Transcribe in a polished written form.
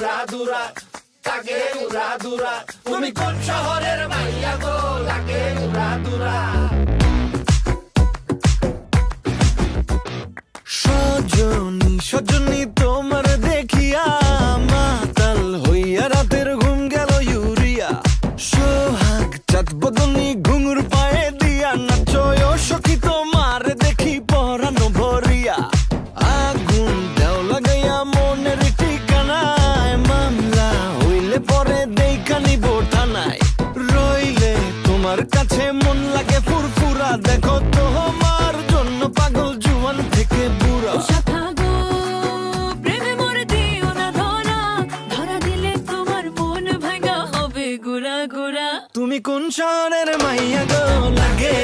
উড়া দুরা লাগে উড়া দুরা তুমি কোন শহরের মাইয়া গো লাগে উড়া দুরা সজনী সজনী তোমার দেখিয়া মাতাল হইয়া রাতের ঘুম গেল ইউরিয়া সোহাগ চাঁদ বদনী ঘুঙুর পায়ে দিয়া নাচয় সখী তোমার দেখি পরানো ভরিয়া আগুন দেও লাগাইয়া মনের ঠিকানায় মামলা হইলে পরে দেখা নিব থানায় রইলে তোমার কাছে মন লাগে ফুরফুরা দেখো তোমার জন্য পাগল জুয়ান থেকে বুড়া শাখা গো প্রেমে মরে দিও না ধরা ধরা দিলে তোমার মন ভাঙা হবে গুড়া গুড়া তুমি কোন শহরের মাইয়া গো লাগে